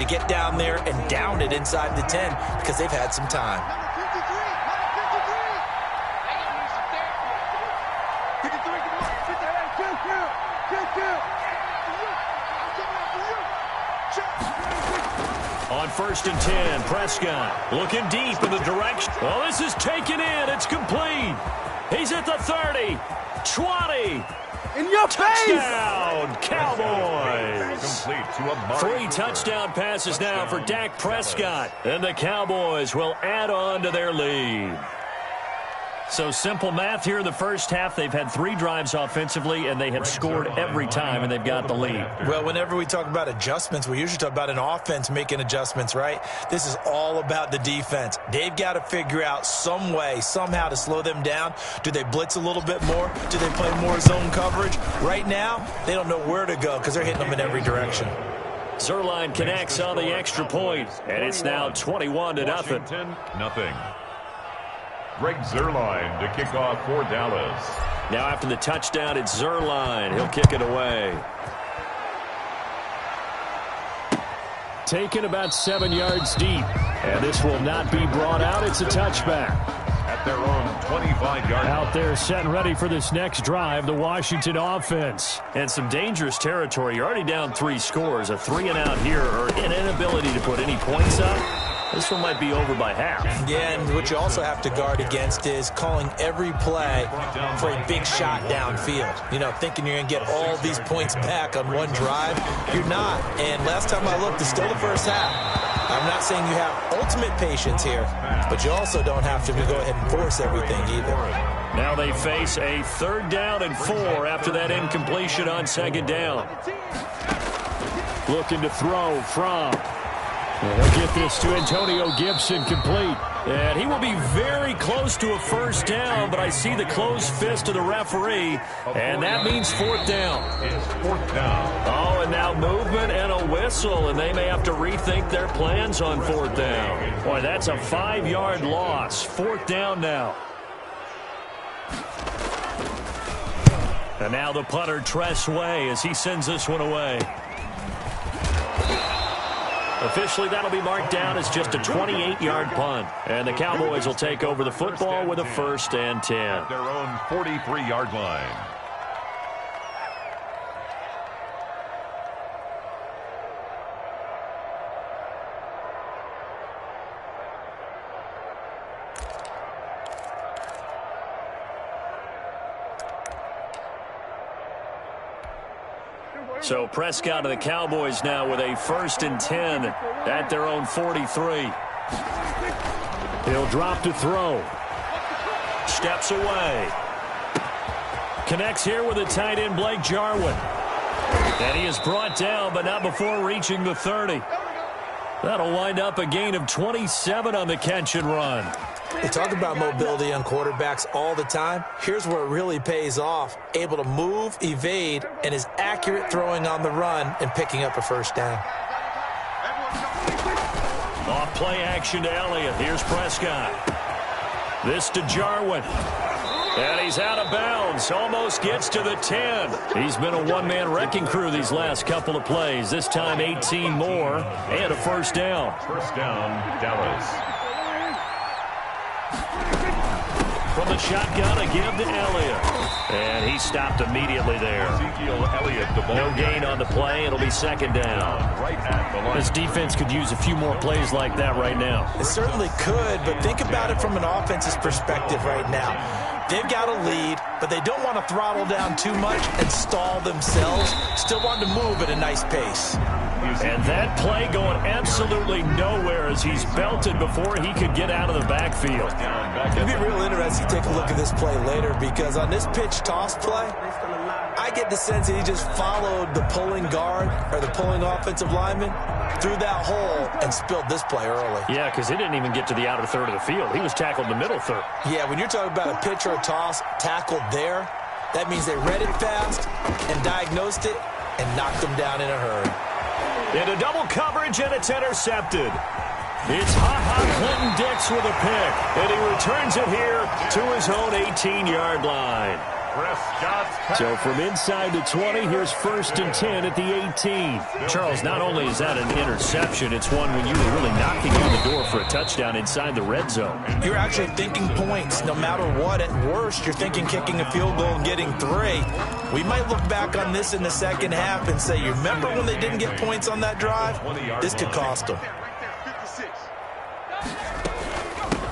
get down there and down it inside the 10 because they've had some time. On 1st and 10, Prescott looking deep in the direction. Well, this is taken in. It's complete. He's at the 30, 20. In your touchdown, Cowboys. Complete to a 3 touchdown passes now for Dak Prescott. And the Cowboys will add on to their lead. So simple math here in the first half. They've had 3 drives offensively, and they have scored every time, and they've got the lead. Well, whenever we talk about adjustments, we usually talk about an offense making adjustments, right? This is all about the defense. They've got to figure out some way, somehow to slow them down. Do they blitz a little bit more? Do they play more zone coverage? Right now, they don't know where to go because they're hitting them in every direction. Zerline connects on the extra point, and it's now 21-0. Nothing. Greg Zerline to kick off for Dallas. Now after the touchdown, it's Zerline. He'll kick it away. Taken about 7 yards deep. And this will not be brought out. It's a touchback. At their own 25-yard out there setting ready for this next drive, the Washington offense. And some dangerous territory. You're already down 3 scores. A 3-and-out here, or an inability to put any points up. This one might be over by half. Yeah, and what you also have to guard against is calling every play for a big shot downfield. You know, thinking you're going to get all these points back on one drive. You're not. And last time I looked, it's still the first half. I'm not saying you have ultimate patience here, but you also don't have to go ahead and force everything either. Now they face a 3rd down and 4 after that incompletion on 2nd down. Looking to throw from... And he'll get this to Antonio Gibson complete. And he will be very close to a 1st down, but I see the closed fist of the referee, and that means 4th down. It's 4th down. Oh, and now movement and a whistle, and they may have to rethink their plans on 4th down. Boy, that's a 5-yard loss. 4th down now. And now the punter, Tress Way, as he sends this one away. Officially, that'll be marked down as just a 28-yard punt. And the Cowboys will take over the football with a 1st and 10. Their own 43-yard line. So Prescott of the Cowboys now with a 1st and 10 at their own 43. He'll drop to throw. Steps away. Connects here with a tight end, Blake Jarwin. And he is brought down, but not before reaching the 30. That'll wind up a gain of 27 on the catch and run. They talk about mobility on quarterbacks all the time. Here's where it really pays off. Able to move, evade, and is accurate throwing on the run and picking up a 1st down. Off play action to Elliott. Here's Prescott. This to Jarwin. And he's out of bounds. Almost gets to the 10. He's been a one-man wrecking crew these last couple of plays. This time 18 more and a 1st down. 1st down, Dallas. From the shotgun, a give to Elliott. And he stopped immediately there. Ezekiel Elliott, the ball. No gain on the play. It'll be 2nd down. Right at the line. This defense could use a few more plays like that right now. It certainly could, but think about it from an offense's perspective right now. They've got a lead, but they don't want to throttle down too much and stall themselves. Still want to move at a nice pace. And that play going absolutely nowhere as he's belted before he could get out of the backfield. It'll be real interesting to take a look at this play later because on this pitch toss play, I get the sense that he just followed the pulling guard or the pulling offensive lineman through that hole and spilled this play early. Yeah, because he didn't even get to the outer third of the field. He was tackled in the middle third. Yeah, when you're talking about a pitch or a toss tackled there, that means they read it fast and diagnosed it and knocked them down in a hurry. Into double coverage, and it's intercepted. It's Ha-Ha Clinton-Dix with a pick, and he returns it here to his own 18-yard line. So from inside the 20, here's 1st and 10 at the 18. Charles, not only is that an interception, it's one when you were really knocking on the door for a touchdown inside the red zone. You're actually thinking points no matter what. At worst, you're thinking kicking a field goal and getting 3. We might look back on this in the second half and say, you remember when they didn't get points on that drive? This could cost them.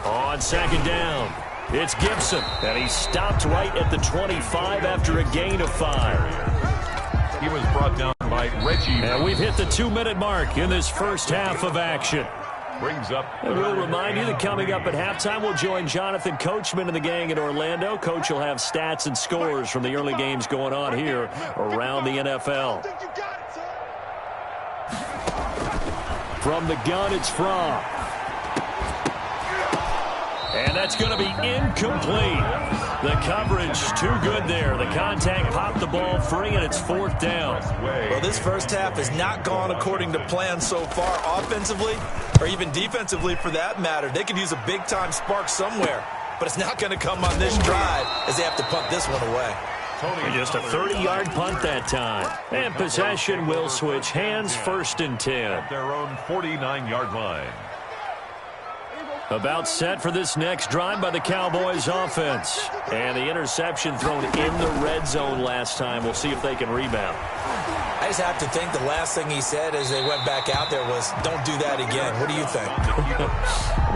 On 2nd down, it's Gibson, and he stopped right at the 25 after a gain of 5. He was brought down by Reggie. And we've hit the 2-minute mark in this first half of action. Brings up. And we'll remind you that coming up at halftime, we'll join Jonathan Coachman and the gang in Orlando. Coach will have stats and scores from the early games going on here around the NFL. From the gun, it's Fromm. And that's going to be incomplete. The coverage too good there. The contact popped the ball free, and it's 4th down. Well, this first half has not gone according to plan so far offensively, or even defensively for that matter. They could use a big-time spark somewhere, but it's not going to come on this drive as they have to punt this one away. And just a 30-yard punt that time. And possession will switch hands, 1st and 10. At their own 49-yard line. About set for this next drive by the Cowboys offense. And the interception thrown in the red zone last time. We'll see if they can rebound. I just have to think the last thing he said as they went back out there was, don't do that again. What do you think?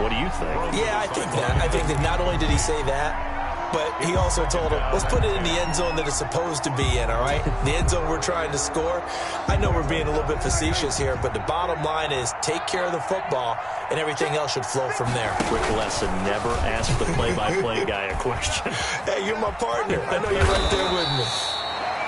What do you think? Yeah, I think that. I think that not only did he say that, but he also told him, let's put it in the end zone that it's supposed to be in, all right? The end zone we're trying to score. I know we're being a little bit facetious here, but the bottom line is take care of the football, and everything else should flow from there. Quick lesson, never ask the play-by-play guy a question. Hey, you're my partner. I know you're right there with me.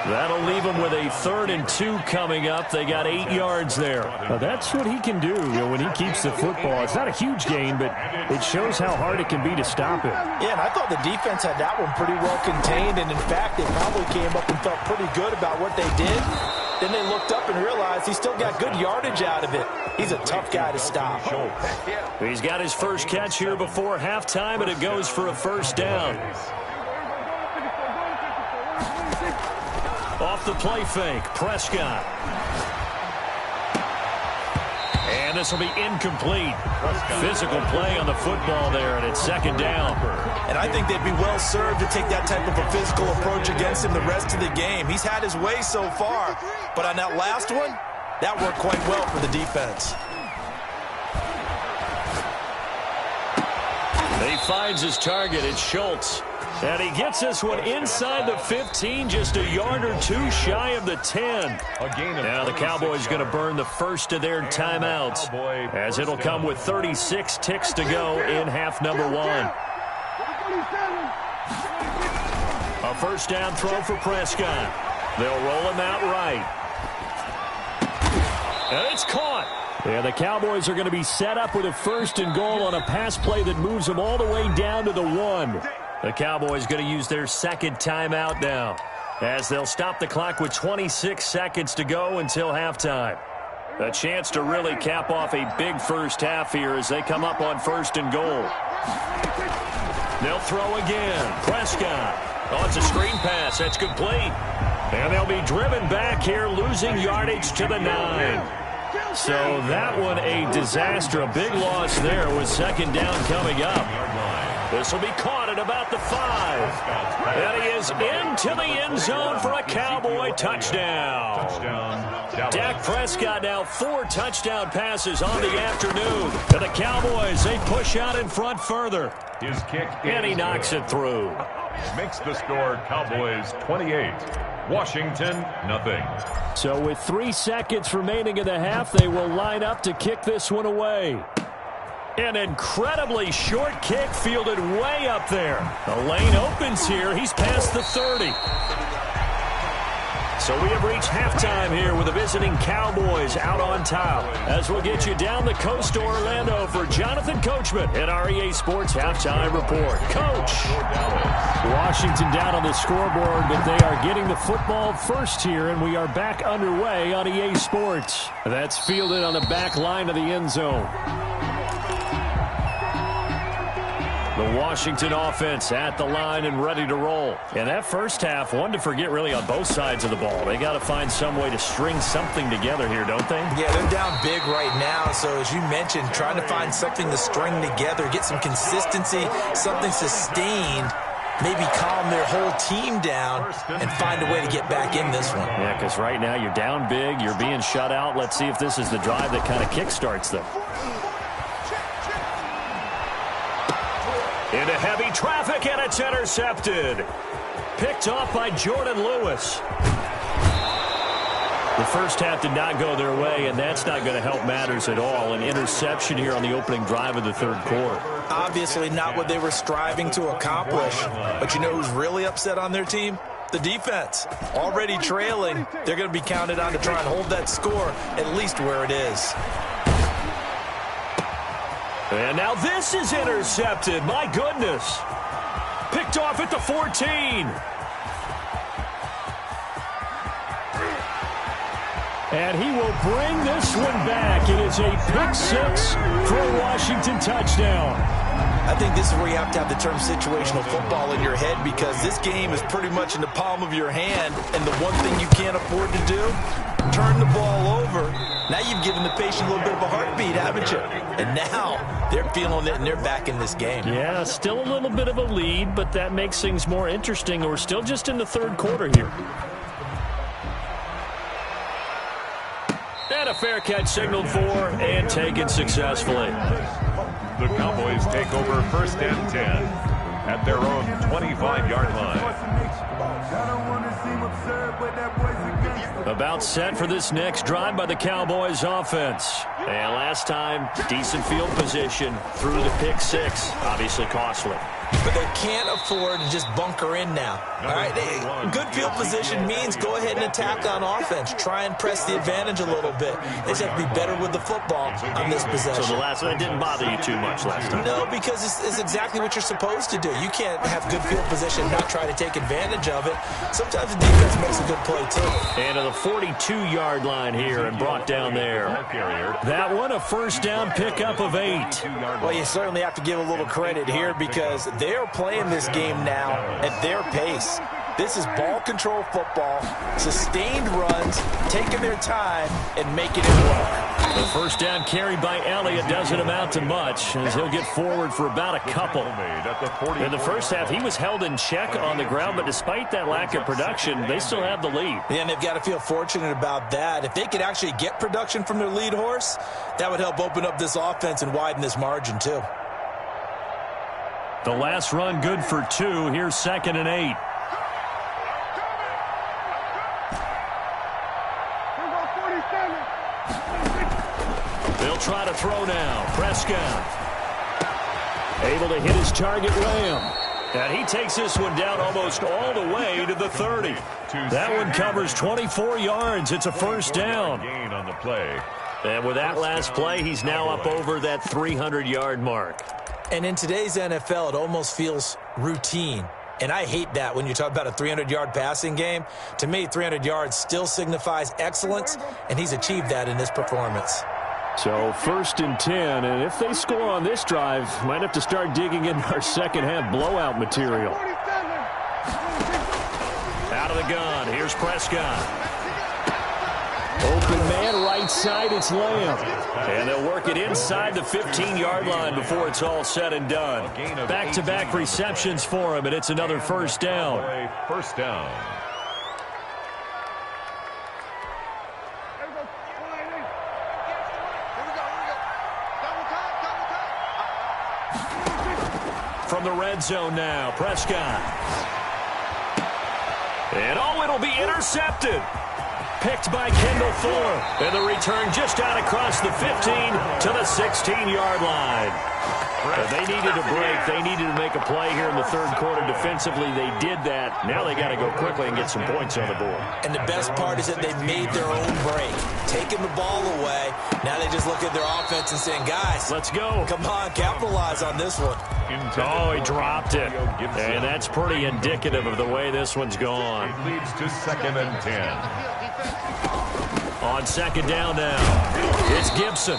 That'll leave them with a 3rd and 2 coming up. They got 8 yards there. Well, that's what he can do, when he keeps the football. It's not a huge gain, but it shows how hard it can be to stop it. Yeah, and I thought the defense had that one pretty well contained, and in fact, they probably came up and felt pretty good about what they did. Then they looked up and realized he still got good yardage out of it. He's a tough guy to stop. He's got his first catch here before halftime, and it goes for a 1st down. Off the play fake, Prescott. And this will be incomplete. Physical play on the football there, and it's 2nd down. And I think they'd be well served to take that type of a physical approach against him the rest of the game. He's had his way so far, but on that last one, that worked quite well for the defense. He finds his target. It's Schultz. And he gets this one inside the 15, just a yard or 2 shy of the 10. Now the Cowboys going to burn the first of their timeouts, as it'll come with 36 ticks to go in half number 1. A 1st down throw for Prescott. They'll roll him out right. And it's caught. Yeah, the Cowboys are going to be set up with a 1st and goal on a pass play that moves them all the way down to the 1. The Cowboys going to use their 2nd timeout now, as they'll stop the clock with 26 seconds to go until halftime. A chance to really cap off a big first half here as they come up on 1st and goal. They'll throw again. Prescott. Oh, it's a screen pass. That's complete. And they'll be driven back here, losing yardage to the 9. So that one a disaster. A big loss there with 2nd down coming up. This will be caught at about the 5. And he is into the end zone for a Cowboy touchdown. Dak Prescott now 4 touchdown passes on the afternoon. And the Cowboys, they push out in front further. His kick, and he knocks it through. Makes the score Cowboys 28. Washington, nothing. So with 3 seconds remaining in the half, they will line up to kick this one away. An incredibly short kick fielded way up there. The lane opens here. He's past the 30. So we have reached halftime here with the visiting Cowboys out on top. As we'll get you down the coast to Orlando for Jonathan Coachman at our EA Sports Halftime Report. Coach. Washington down on the scoreboard, but they are getting the football first here, and we are back underway on EA Sports. That's fielded on the back line of the end zone. The Washington offense at the line and ready to roll. And that first half, one to forget really on both sides of the ball. They got to find some way to string something together here, don't they? Yeah, they're down big right now. So as you mentioned, trying to find something to string together, get some consistency, something sustained, maybe calm their whole team down and find a way to get back in this one. Yeah, because right now you're down big, you're being shut out. Let's see if this is the drive that kind of kickstarts them. Into heavy traffic, and it's intercepted. Picked off by Jordan Lewis. The first half did not go their way, and that's not going to help matters at all. An interception here on the opening drive of the third quarter. Obviously not what they were striving to accomplish. But you know who's really upset on their team? The defense. Already trailing. They're going to be counted on to try and hold that score at least where it is. And now this is intercepted. My goodness. Picked off at the 14. And he will bring this one back. It is a pick six for a Washington touchdown. I think this is where you have to have the term situational football in your head, because this game is pretty much in the palm of your hand, and the one thing you can't afford to do, turn the ball over. Now you've given the patient a little bit of a heartbeat, haven't you? And now they're feeling it, and they're back in this game. Yeah, still a little bit of a lead, but that makes things more interesting. We're still just in the third quarter here. And a fair catch signaled for and taken successfully. The Cowboys take over 1st and 10 at their own 25-yard line. About set for this next drive by the Cowboys offense. And last time, decent field position through the pick six. Obviously costly. But they can't afford to just bunker in now. All right, good field position means go ahead and attack on offense. Try and press the advantage a little bit. They just have to be better with the football on this possession. So the last one didn't bother you too much last time? No, because it's exactly what you're supposed to do. You can't have good field position and not try to take advantage of it. Sometimes the defense makes a good play, too. And to the 42-yard line here and brought down there. That one, a first down pickup of 8. Well, you certainly have to give a little credit here, because they're playing this game now at their pace. This is ball control football, sustained runs, taking their time, and making it work. The first down carried by Elliott doesn't amount to much, as he'll get forward for about a couple. In the first half, he was held in check on the ground, but despite that lack of production, they still have the lead. And they've got to feel fortunate about that. If they could actually get production from their lead horse, that would help open up this offense and widen this margin, too. The last run good for 2. Here's 2nd and 8. They'll try to throw now. Prescott able to hit his target, Lamb. And he takes this one down almost all the way to the 30. That one covers 24 yards. It's a first down. Gain on the play. And with that last play, he's now up over that 300-yard mark. And in today's NFL, it almost feels routine. And I hate that when you talk about a 300-yard passing game. To me, 300 yards still signifies excellence, and he's achieved that in this performance. So 1st and 10, and if they score on this drive, might have to start digging in our second half blowout material. Out of the gun, here's Prescott. Open man, right side, it's Lamb. And they'll work it inside the 15-yard line before it's all said and done. Back-to-back receptions for him, and it's another first down. First down. From the red zone now, Prescott. And it'll be intercepted. Picked by Kendall Fuller. And the return just out across the 15 to the 16-yard line. They needed a break. They needed to make a play here in the third quarter defensively. They did that. Now they got to go quickly and get some points on the board. And the best part is that they made their own break. Taking the ball away. Now they just look at their offense and saying, guys, let's go. Come on, capitalize on this one. Oh, he dropped it. And that's pretty indicative of the way this one's gone. It leads to 2nd and 10. On 2nd down now, it's Gibson.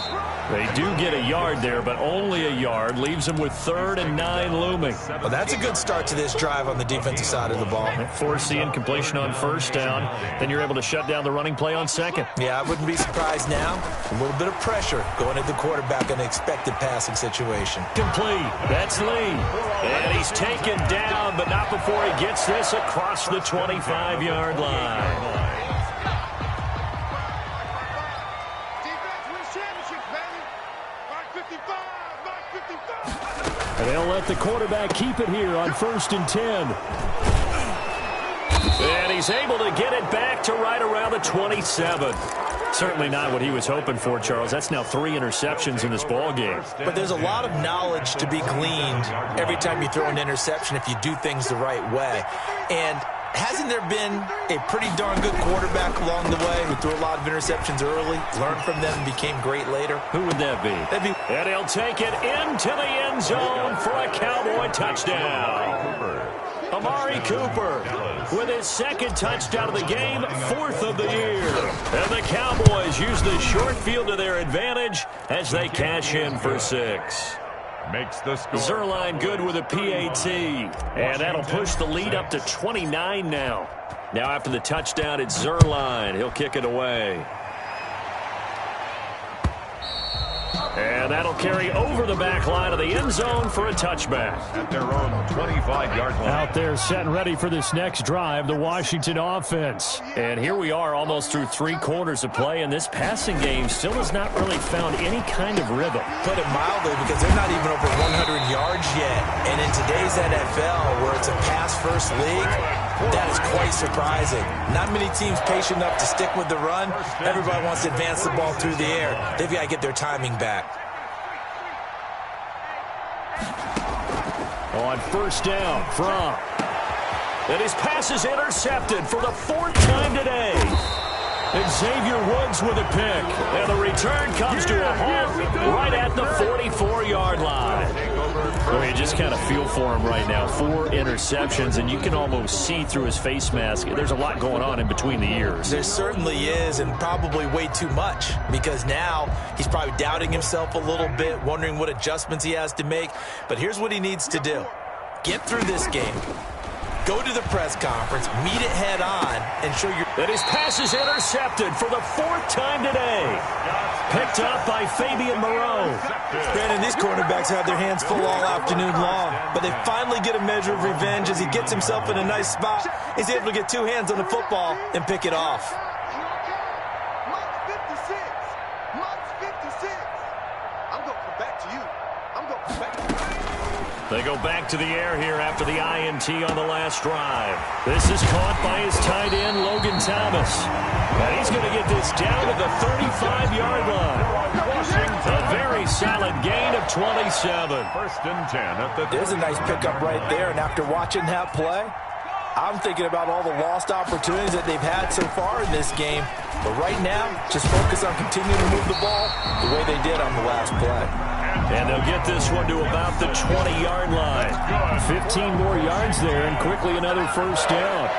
They do get a yard there, but only a yard. Leaves them with 3rd and 9 looming. Well, that's a good start to this drive on the defensive side of the ball. Force the incompletion on 1st down. Then you're able to shut down the running play on 2nd. Yeah, I wouldn't be surprised now. A little bit of pressure going at the quarterback in an expected passing situation. Complete. That's Lee. And he's taken down, but not before he gets this across the 25-yard line. And they'll let the quarterback keep it here on 1st and 10. And he's able to get it back to right around the 27. Certainly not what he was hoping for, Charles. That's now 3 interceptions in this ball game. But there's a lot of knowledge to be gleaned every time you throw an interception if you do things the right way. And hasn't there been a pretty darn good quarterback along the way who threw a lot of interceptions early, learned from them, and became great later? Who would that be? And he'll take it into the end zone for a Cowboy touchdown. Amari Cooper with his 2nd touchdown of the game, 4th of the year. And the Cowboys use the short field to their advantage as they cash in for 6. Makes the score. Zerline good with a PAT. And that'll push the lead up to 29 now. Now after the touchdown, it's Zerline. He'll kick it away. And that'll carry over the back line of the end zone for a touchback. At their own 25-yard line. Out there set and ready for this next drive, the Washington offense. And here we are almost through 3 quarters of play, and this passing game still has not really found any kind of rhythm. Put it mildly, because they're not even over 100 yards yet. And in today's NFL, where it's a pass-first league, that is quite surprising. Not many teams patient enough to stick with the run. Everybody wants to advance the ball through the air. They've got to get their timing back. On 1st down from. And his pass is intercepted for the 4th time today. And Xavier Woods with a pick. And the return comes to a halt right at the 44-yard line. Well, you just kind of feel for him right now. 4 interceptions, and you can almost see through his face mask. There's a lot going on in between the ears. There certainly is, and probably way too much, because now he's probably doubting himself a little bit, wondering what adjustments he has to make. But here's what he needs to do. Get through this game. Go to the press conference, meet it head on, and show your... And his pass is intercepted for the 4th time today. Picked up by Fabian Moreau. Brandon, these quarterbacks have their hands full all afternoon long, but they finally get a measure of revenge as he gets himself in a nice spot. He's able to get 2 hands on the football and pick it off. They go back to the air here after the INT on the last drive. This is caught by his tight end, Logan Thomas. And he's going to get this down to the 35-yard line. A very solid gain of 27. 1st and 10 at the... There's a nice pickup right there, and after watching that play, I'm thinking about all the lost opportunities that they've had so far in this game. But right now, just focus on continuing to move the ball the way they did on the last play. And they'll get this one to about the 20-yard line. 15 more yards there, and quickly another 1st down.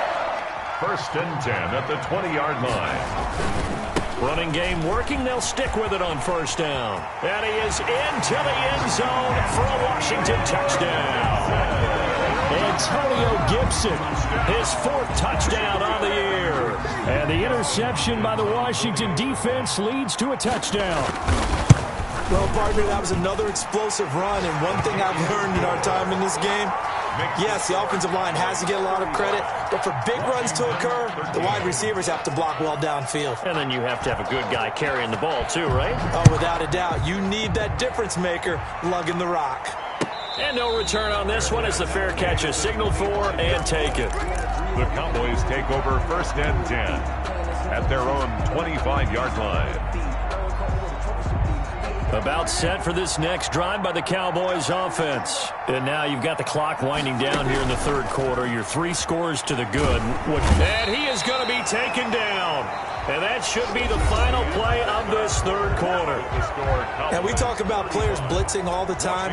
1st and 10 at the 20-yard line. Running game working. They'll stick with it on 1st down. And he is into the end zone for a Washington touchdown. Antonio Gibson, his 4th touchdown on the year. And the interception by the Washington defense leads to a touchdown. Well, partner, that was another explosive run, and one thing I've learned in our time in this game, yes, the offensive line has to get a lot of credit, but for big runs to occur, the wide receivers have to block well downfield. And then you have to have a good guy carrying the ball too, right? Oh, without a doubt. You need that difference maker lugging the rock. And no return on this one as the fair catch is signaled for and taken. The Cowboys take over 1st and 10 at their own 25-yard line. About set for this next drive by the Cowboys offense. And now you've got the clock winding down here in the 3rd quarter. Your 3 scores to the good. And he is going to be taken down. And that should be the final play of this 3rd quarter. And we talk about players blitzing all the time.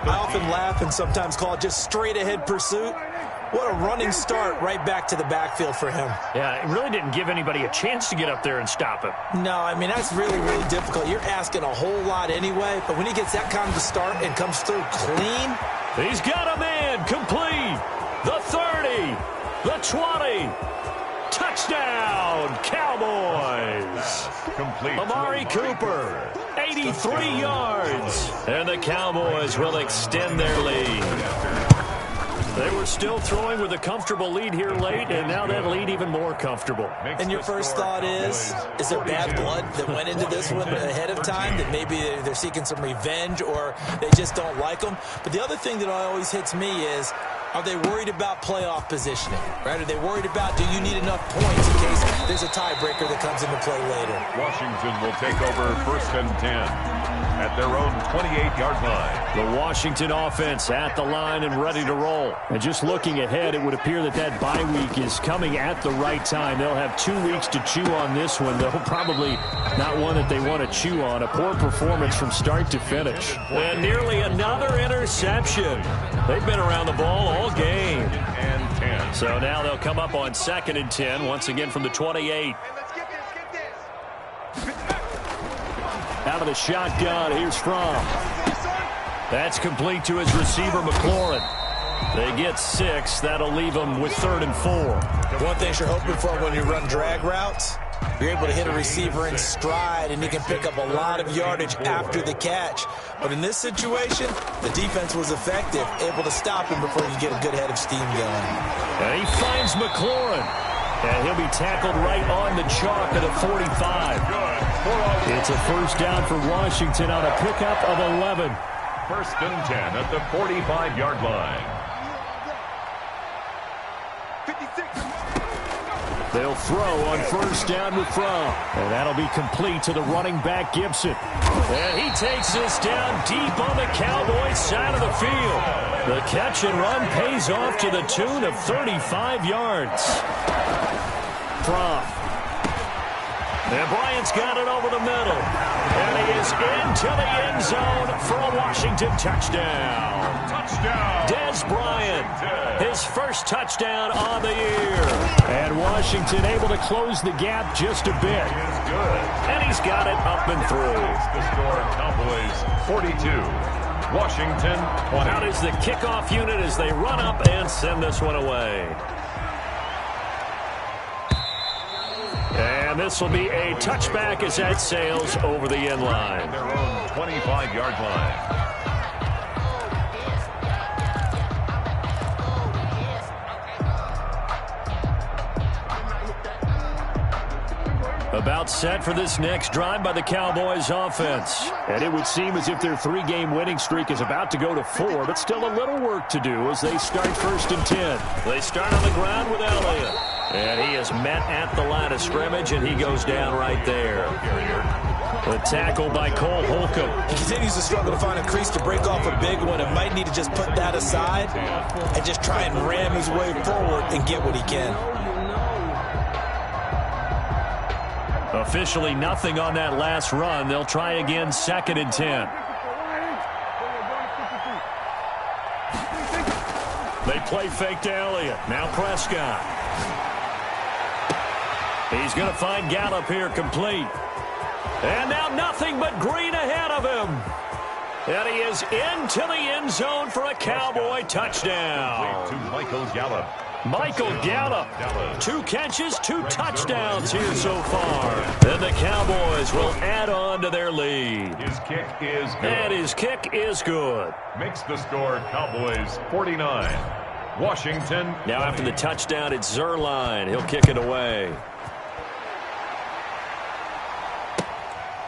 I often laugh and sometimes call it just straight-ahead pursuit. What a running start right back to the backfield for him. Yeah, it really didn't give anybody a chance to get up there and stop him. No, I mean, that's really, really difficult. You're asking a whole lot anyway, but when he gets that kind of a start and comes through clean. He's got a man complete. The 30, the 20. Touchdown, Cowboys. Complete. Amari Cooper, 83 yards. And the Cowboys will extend their lead. They were still throwing with a comfortable lead here late, and now that lead even more comfortable. And your first thought is there bad blood that went into this one ahead of time, that maybe they're seeking some revenge or they just don't like them? But the other thing that always hits me is, are they worried about playoff positioning, right? Are they worried about, do you need enough points in case there's a tiebreaker that comes into play later? Washington will take over 1st and 10 at their own 28-yard line. The Washington offense at the line and ready to roll. And just looking ahead, it would appear that that bye week is coming at the right time. They'll have 2 weeks to chew on this one, though probably not one that they want to chew on. A poor performance from start to finish. And nearly another interception. They've been around the ball all game. And 10. So now they'll come up on 2nd and 10, once again from the 28. Out of the shotgun, here's Fromm. That's complete to his receiver, McLaurin. They get 6. That'll leave them with 3rd and 4. One thing you're hoping for when you run drag routes, you're able to hit a receiver in stride, and you can pick up a lot of yardage after the catch. But in this situation, the defense was effective, able to stop him before you get a good head of steam going. And he finds McLaurin. And he'll be tackled right on the chalk at a 45. It's a first down for Washington on a pickup of 11. 1st and 10 at the 45-yard line. They'll throw on 1st down with Fromm. And that'll be complete to the running back, Gibson. And he takes this down deep on the Cowboys side of the field. The catch and run pays off to the tune of 35 yards. Fromm. And Bryant's got it over the middle. And he is into the end zone for a Washington touchdown. Touchdown. Dez Bryant, his first touchdown on the year. And Washington able to close the gap just a bit. And he's got it up and through. The score, Cowboys 42. Washington 20. Out is the kickoff unit as they run up and send this one away. And this will be a touchback as that sails over the end line. Their own 25-yard line. About set for this next drive by the Cowboys offense. And it would seem as if their 3-game winning streak is about to go to 4, but still a little work to do as they start 1st and 10. They start on the ground with Elliott. And he is met at the line of scrimmage, and he goes down right there. The tackle by Cole Holcomb. He continues to struggle to find a crease to break off a big one, and might need to just put that aside and just try and ram his way forward and get what he can. Officially nothing on that last run. They'll try again 2nd and 10. They play fake to Elliott. Now Prescott. He's going to find Gallup here complete. And now nothing but green ahead of him. And he is into the end zone for a Cowboy touchdown. To Michael Gallup. Michael Gallup, 2 catches, 2 touchdowns here so far. And the Cowboys will add on to their lead. His kick is good. And his kick is good. Makes the score Cowboys 49. Washington. Now after the touchdown, it's Zerline. He'll kick it away.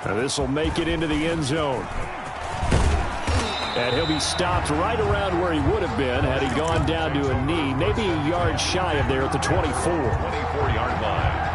Now this will make it into the end zone. And he'll be stopped right around where he would have been had he gone down to a knee, maybe a yard shy of there at the 24. 24-yard line.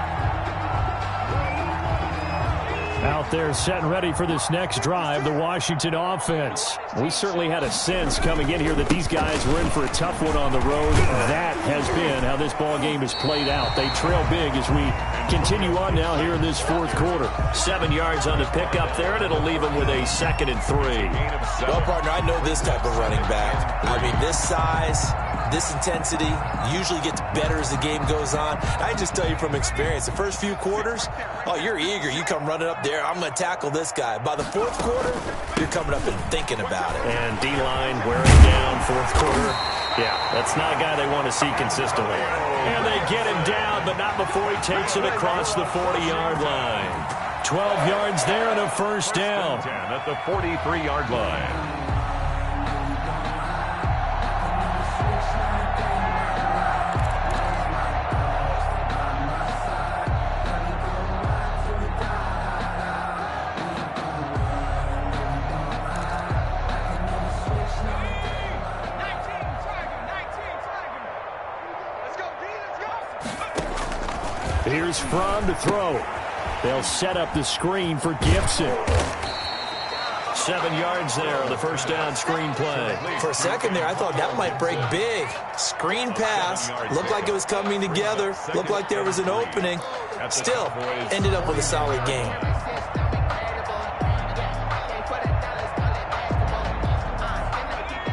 Out there set and ready for this next drive, the Washington offense. We certainly had a sense coming in here that these guys were in for a tough one on the road. That has been how this ball game has played out. They trail big as we continue on now here in this 4th quarter. 7 yards on the pickup there, and it'll leave them with a 2nd and 3. Well, partner, I know this type of running back. I mean, this size, This intensity usually gets better as the game goes on. I just tell you from experience, the first few quarters, oh, you're eager. You come running up there, I'm going to tackle this guy. By the fourth quarter, you're coming up and thinking about it. And D-line wearing down fourth quarter. Yeah, that's not a guy they want to see consistently. And they get him down, but not before he takes it across the 40-yard line. 12 yards there and a first down. 10 at the 43-yard line. Here's Fromm to throw. They'll set up the screen for Gibson. 7 yards there on the first down screen play. For a second there, I thought that might break big. Screen pass. Looked like it was coming together. Looked like there was an opening. Still, ended up with a solid game.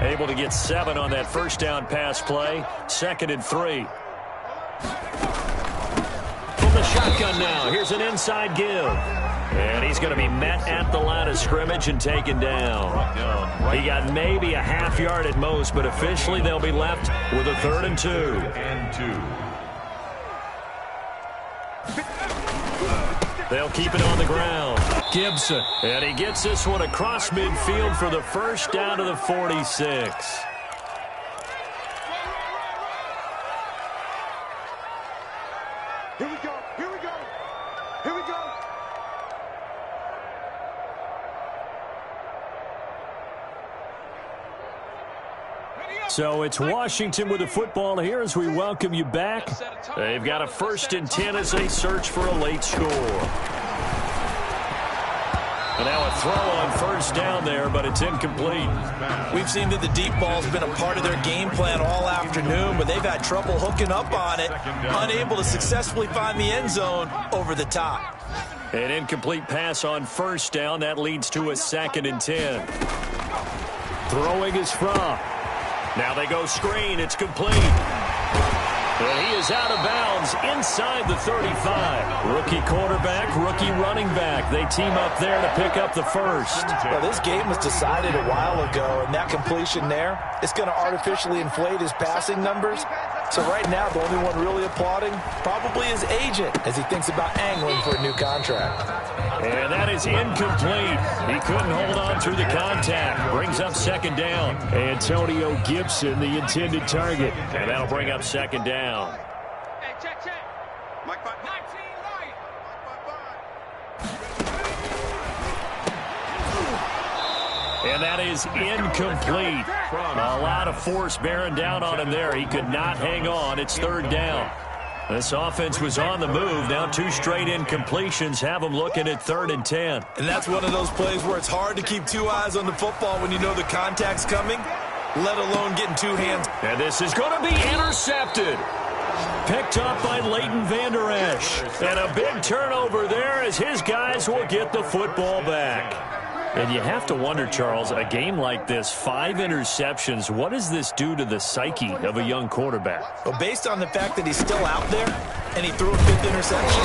Able to get 7 on that first down pass play. 2nd and 3. The shotgun now. Here's an inside give. And he's going to be met at the line of scrimmage and taken down. He got maybe a half yard at most, but officially they'll be left with a 3rd and 2. They'll keep it on the ground. Gibson. And he gets this one across midfield for the first down to the 46. So it's Washington with the football here as we welcome you back. They've got a 1st and 10 as they search for a late score. And now a throw on first down there, but it's incomplete. We've seen that the deep ball's been a part of their game plan all afternoon, but they've had trouble hooking up on it, unable to successfully find the end zone over the top. An incomplete pass on first down. That leads to a 2nd and 10. Throwing is Fromm. Now they go screen. It's complete. And he is out of bounds inside the 35. Rookie quarterback, rookie running back. They team up there to pick up the first. Well, this game was decided a while ago, and that completion there, it's going to artificially inflate his passing numbers. So right now, the only one really applauding probably his agent as he thinks about angling for a new contract. And that is incomplete. He couldn't hold on through the contact. Brings up 2nd down. Antonio Gibson, the intended target. And that'll bring up 2nd down. Hey, check. Mike 19 right. And that is incomplete. A lot of force bearing down on him there. He could not hang on. It's 3rd down. This offense was on the move. Now 2 straight incompletions have them looking at 3rd and 10. And that's one of those plays where it's hard to keep 2 eyes on the football when you know the contact's coming, let alone getting 2 hands. And this is going to be intercepted. Picked up by Leighton Vander Esch. And a big turnover there as his guys will get the football back. And you have to wonder, Charles, a game like this, 5 interceptions, what does this do to the psyche of a young quarterback? Well, based on the fact that he's still out there and he threw a 5th interception,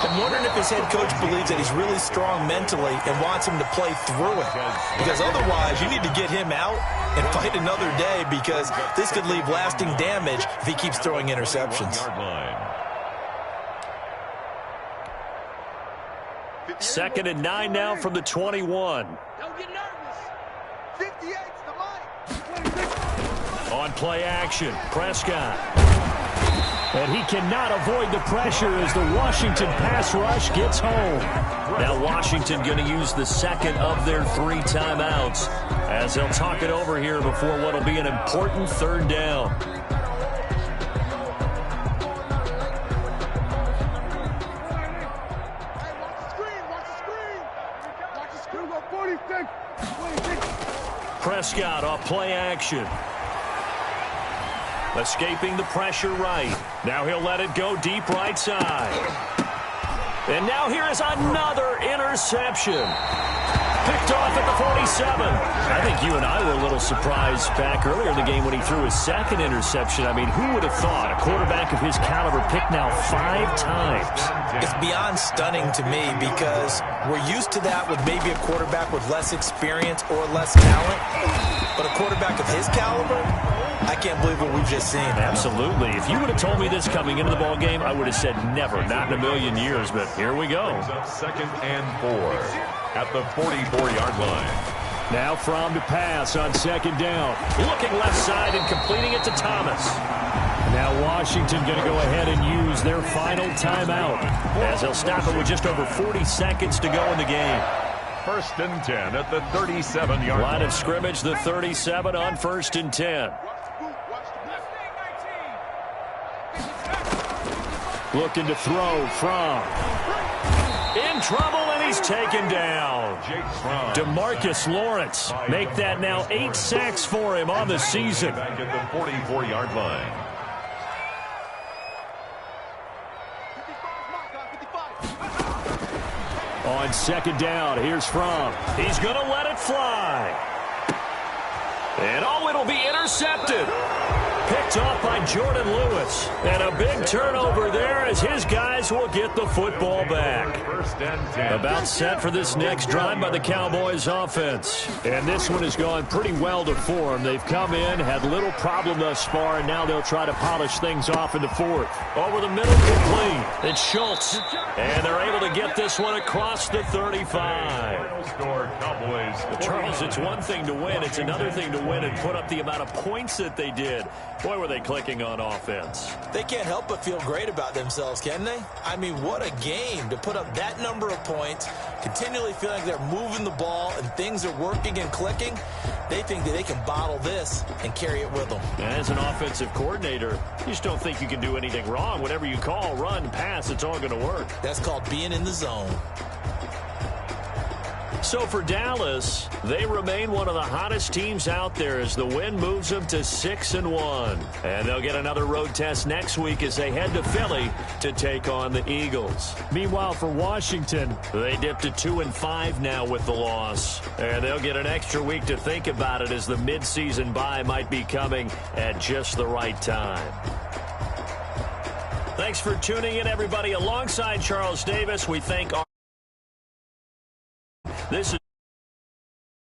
I'm wondering if his head coach believes that he's really strong mentally and wants him to play through it. Because otherwise, you need to get him out and fight another day because this could leave lasting damage if he keeps throwing interceptions. 2nd and 9 now from the 21. Don't get nervous. 58's the line. On play action, Prescott. And he cannot avoid the pressure as the Washington pass rush gets home. Now Washington going to use the 2nd of their 3 timeouts as they'll talk it over here before what will be an important 3rd down. Prescott off play action. Escaping the pressure right. Now he'll let it go deep right side. And now here is another interception. Picked off at the 47. I think you and I were a little surprised back earlier in the game when he threw his second interception. I mean, who would have thought a quarterback of his caliber picked now 5 times? It's beyond stunning to me because we're used to that with maybe a quarterback with less experience or less talent. But a quarterback of his caliber, I can't believe what we've just seen. Absolutely. If you would have told me this coming into the ball game, I would have said never, not in a million years. But here we go. Second and 4 at the 44-yard line. Now from to pass on second down. Looking left side and completing it to Thomas. Now Washington going to go ahead and use their final timeout as they'll stop it with just over 40 seconds to go in the game. First and 10 at the 37-yard line. Line of scrimmage, the 37 on first and 10. Looking to throw from. In trouble, and he's taken down. DeMarcus Lawrence. Make that now 8 sacks for him on the season. Back at the 44-yard line. On second down, here's Fromm. He's going to let it fly. And it'll be intercepted. Picked off by Jordan Lewis. And a big turnover there as his guys will get the football back. First and 10. About set for this next drive by the Cowboys offense. And this one has gone pretty well to form. They've come in, had little problem thus far, and now they'll try to polish things off in the fourth. Over the middle, complete. It's Schultz. And they're able to get this one across the 35. Score Cowboys. Charles, it's one thing to win. It's another thing to win and put up the amount of points that they did. Boy, were they clicking on offense. They can't help but feel great about themselves, can they? I mean, what a game to put up that number of points, continually feeling like they're moving the ball and things are working and clicking. They think that they can bottle this and carry it with them. As an offensive coordinator, you just don't think you can do anything wrong. Whatever you call, run, pass, it's all going to work. That's called being in the zone. So for Dallas, they remain one of the hottest teams out there as the win moves them to 6-1. And they'll get another road test next week as they head to Philly to take on the Eagles. Meanwhile, for Washington, they dipped to 2-5 now with the loss. And they'll get an extra week to think about it as the midseason bye might be coming at just the right time. Thanks for tuning in, everybody. Alongside Charles Davis, we thank our... This is